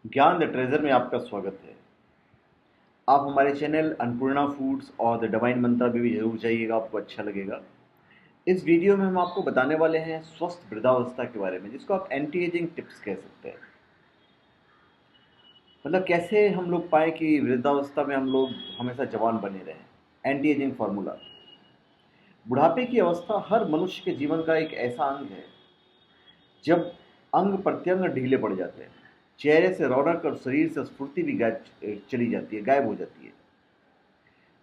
ज्ञान the treasure में आपका स्वागत है। आप हमारे चैनल अन्नपूर्णा फूड्स और द डिवाइन मंत्रा में भी जरूर जाइएगा, आपको अच्छा लगेगा। इस वीडियो में हम आपको बताने वाले हैं स्वस्थ वृद्धावस्था के बारे में, जिसको आप एंटी एजिंग टिप्स कह सकते हैं। मतलब कैसे हम लोग पाएं कि वृद्धावस्था में हम लोग हमेशा जवान बने रहें। Anti ageing formula. बुढ़ापे की अवस्था हर मनुष्य के जीवन का एक ऐसा अंग है जब अंग प्रत्यंग ढीले पड़ जाते हैं, चेहरे से रौनक और शरीर से स्फूर्ति भी चली जाती है, गायब हो जाती है।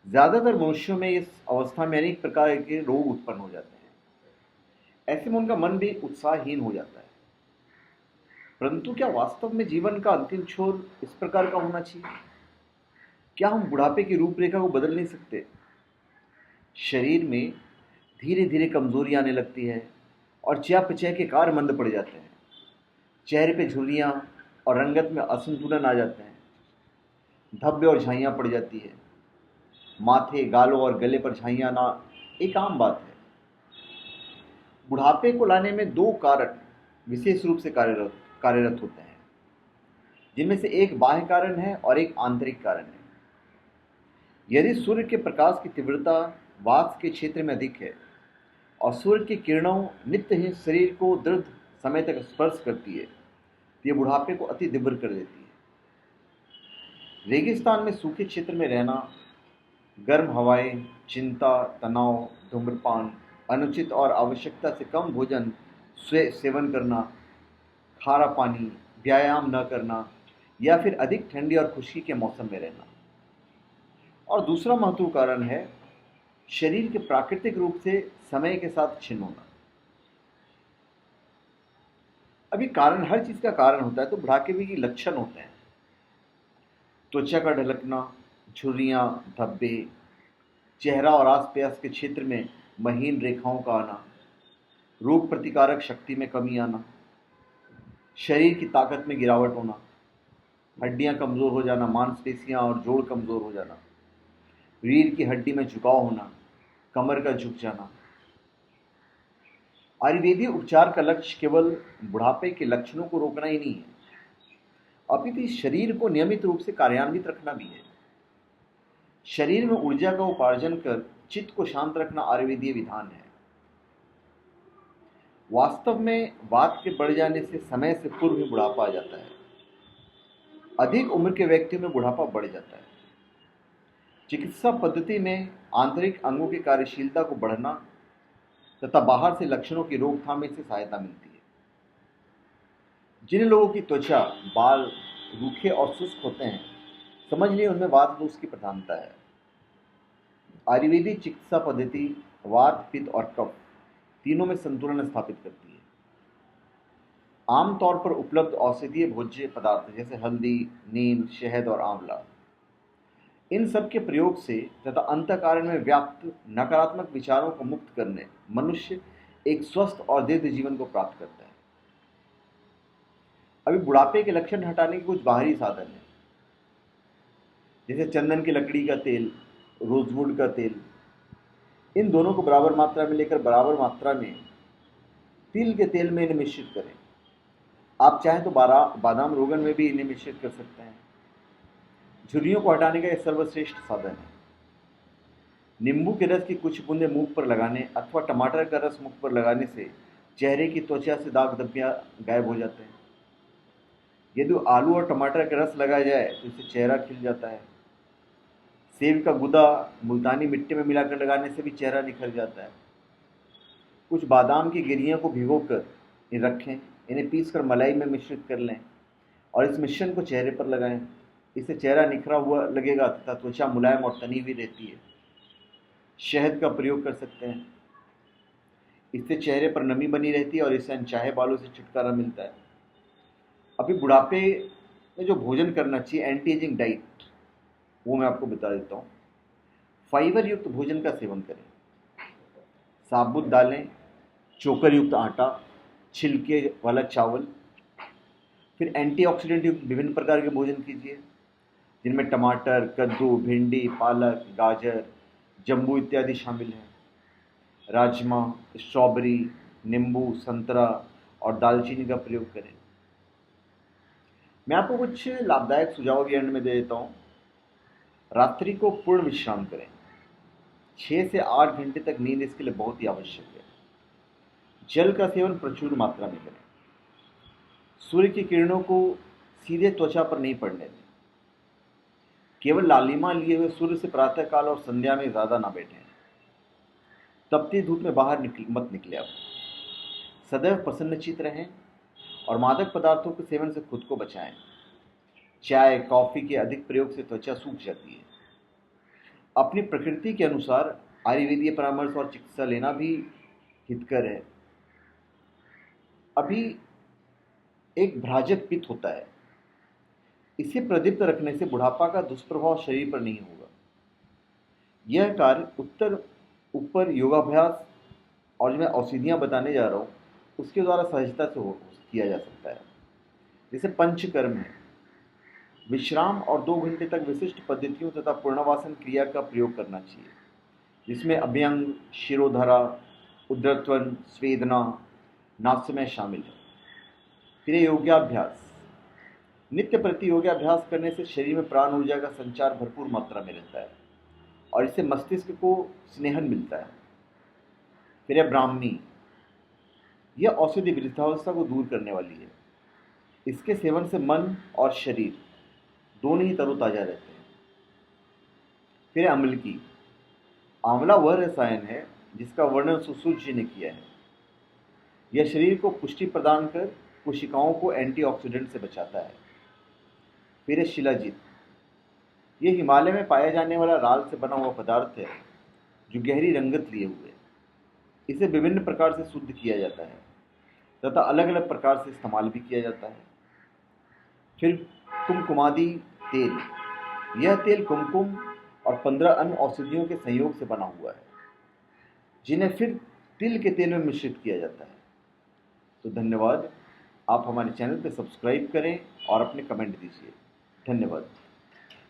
ज्यादातर मनुष्यों में इस अवस्था में अनेक प्रकार के रोग उत्पन्न हो जाते हैं। ऐसे में उनका मन भी उत्साहहीन हो जाता है। परंतु क्या वास्तव में जीवन का अंतिम छोर इस प्रकार का होना चाहिए? क्या हम बुढ़ापे की रूपरेखा को बदल नहीं सकते? शरीर में धीरे धीरे कमजोरी आने लगती है और चयापचय के कार्य मंद पड़ जाते हैं। चेहरे पे झुर्रियां और रंगत में असंतुलन आ जाते हैं। धब्बे और झाइयां पड़ जाती है। माथे, गालों और गले पर झाइयां आना एक आम बात है। बुढ़ापे को लाने में दो कारक विशेष रूप से कार्यरत होते हैं, जिनमें से एक बाह्य कारण है और एक आंतरिक कारण है। यदि सूर्य के प्रकाश की तीव्रता वात के क्षेत्र में अधिक है और सूर्य की किरणों नित्य ही शरीर को दृढ़ समय तक स्पर्श करती है, तो यह बुढ़ापे को अति तीव्र कर देती है। रेगिस्तान में सूखे क्षेत्र में रहना, गर्म हवाएं, चिंता, तनाव, धूम्रपान, अनुचित और आवश्यकता से कम भोजन सेवन करना, खारा पानी, व्यायाम न करना या फिर अधिक ठंडी और खुशी के मौसम में रहना। और दूसरा महत्वपूर्ण कारण है शरीर के प्राकृतिक रूप से समय के साथ छिन्न होना। अभी कारण हर चीज का कारण होता है, तो बुढ़ापे के लक्षण होते हैं। त्वचा का ढलकना, झुर्रियां, धब्बे, चेहरा और आसपास के क्षेत्र में महीन रेखाओं का आना, रोग प्रतिकारक शक्ति में कमी आना, शरीर की ताकत में गिरावट होना, हड्डियां कमजोर हो जाना, मांसपेशियां और जोड़ कमजोर हो जाना, रीढ़ की हड्डी में झुकाव होना, कमर का झुक जाना। आयुर्वेदिक उपचार का लक्ष्य केवल बुढ़ापे के लक्षणों को रोकना ही नहीं है, अपितु शरीर को नियमित रूप से कार्यान्वित रखना भी है। शरीर में ऊर्जा का उपार्जन कर चित्त को शांत रखना आयुर्वेदीय विधान है। वास्तव में वात के बढ़ जाने से समय से पूर्व ही बुढ़ापा आ जाता है। अधिक उम्र के व्यक्तियों में बुढ़ापा बढ़ जाता है। चिकित्सा पद्धति में आंतरिक अंगों की कार्यशीलता को बढ़ना तथा बाहर से लक्षणों की रोकथाम में से सहायता मिलती है। जिन लोगों की त्वचा, बाल रूखे और शुष्क होते हैं, समझ लिए उनमें वात दोष की प्रधानता है। आयुर्वेदिक चिकित्सा पद्धति वात, पित्त और कफ तीनों में संतुलन स्थापित करती है। आमतौर पर उपलब्ध औषधीय भोज्य पदार्थ जैसे हल्दी, नीम, शहद और आंवला, इन सब के प्रयोग से तथा अंतःकरण में व्याप्त नकारात्मक विचारों को मुक्त करने मनुष्य एक स्वस्थ और दीर्घ जीवन को प्राप्त करता है। अभी बुढ़ापे के लक्षण हटाने के कुछ बाहरी साधन हैं, जैसे चंदन की लकड़ी का तेल, रोजवुड का तेल। इन दोनों को बराबर मात्रा में लेकर बराबर मात्रा में तिल के तेल में इन्हें मिश्रित करें। आप चाहें तो बादाम रोगन में भी इन्हें मिश्रित कर सकते हैं। झुर्रियों को हटाने का यह सर्वश्रेष्ठ साधन है। नींबू के रस की कुछ बूंदें मुंह पर लगाने अथवा टमाटर का रस मुख पर लगाने से चेहरे की त्वचा से दाग धब्बियां गायब हो जाते हैं। यदि आलू और टमाटर का रस लगाया जाए तो इससे चेहरा खिल जाता है। सेब का गुदा मुल्तानी मिट्टी में मिलाकर लगाने से भी चेहरा निखर जाता है। कुछ बादाम की गिरियों को भिगोकर रखें, इन्हें पीसकर मलाई में मिश्रित कर लें और इस मिश्रण को चेहरे पर लगाएं। इससे चेहरा निखरा हुआ लगेगा तथा त्वचा मुलायम और तनी हुई रहती है। शहद का प्रयोग कर सकते हैं, इससे चेहरे पर नमी बनी रहती है और इससे अनचाहे बालों से छुटकारा मिलता है। अभी बुढ़ापे में जो भोजन करना चाहिए, एंटी एजिंग डाइट, वो मैं आपको बता देता हूँ। फाइबर युक्त भोजन का सेवन करें। साबुत दालें, चोकर युक्त आटा, छिलके वाला चावल। फिर एंटीऑक्सीडेंट युक्त विभिन्न प्रकार के भोजन कीजिए, जिनमें टमाटर, कद्दू, भिंडी, पालक, गाजर, जम्बू इत्यादि शामिल हैं। राजमा, स्ट्रॉबेरी, नींबू, संतरा और दालचीनी का प्रयोग करें। मैं आपको कुछ लाभदायक सुझाव भी एंड में दे देता हूँ। रात्रि को पूर्ण विश्राम करें। 6 से 8 घंटे तक नींद इसके लिए बहुत ही आवश्यक है। जल का सेवन प्रचुर मात्रा में करें। सूर्य की किरणों को सीधे त्वचा पर नहीं पड़ने दें। केवल लालिमा लिए हुए सूर्य से प्रातःकाल और संध्या में ज़्यादा ना बैठें। तपती धूप में बाहर मत निकले आप। सदैव प्रसन्नचित्त रहें और मादक पदार्थों के सेवन से खुद को बचाएं। चाय कॉफ़ी के अधिक प्रयोग से त्वचा सूख जाती है। अपनी प्रकृति के अनुसार आयुर्वेदीय परामर्श और चिकित्सा लेना भी हितकर है। अभी एक भ्राजक पित्त होता है, इसे प्रदीप्त रखने से बुढ़ापा का दुष्प्रभाव शरीर पर नहीं होगा। यह कार्य ऊपर योगाभ्यास और जो मैं औषधियाँ बताने जा रहा हूँ उसके द्वारा सहजता से किया जा सकता है। जैसे पंचकर्म है, विश्राम और 2 घंटे तक विशिष्ट पद्धतियों तथा पूर्णवासन क्रिया का प्रयोग करना चाहिए, जिसमें अभ्यंग, शिरोधरा, उद्रत्वन, स्वेदना, नास्यमय शामिल है। फिर योगाभ्यास। नित्य प्रति योगाभ्यास करने से शरीर में प्राण ऊर्जा का संचार भरपूर मात्रा में रहता है और इससे मस्तिष्क को स्नेहन मिलता है। फिर है ब्राह्मी। यह औषधि वृद्धावस्था को दूर करने वाली है। इसके सेवन से मन और शरीर दोनों ही तरोताजा रहते हैं। फिर है अम्लकी। आंवला वह रसायन है जिसका वर्णन सुश्रुत जी ने किया है। यह शरीर को पुष्टि प्रदान कर कोशिकाओं को एंटीऑक्सीडेंट से बचाता है। फिर है शिलाजीत। यह हिमालय में पाया जाने वाला राल से बना हुआ पदार्थ है जो गहरी रंगत लिए हुए है। इसे विभिन्न प्रकार से शुद्ध किया जाता है तथा अलग अलग प्रकार से इस्तेमाल भी किया जाता है। फिर कुमकुमादि तेल। यह तेल कुमकुम और 15 अन्य औषधियों के संयोग से बना हुआ है, जिन्हें फिर तिल के तेल में मिश्रित किया जाता है। तो धन्यवाद। आप हमारे चैनल पर सब्सक्राइब करें और अपने कमेंट दीजिए। धन्यवाद।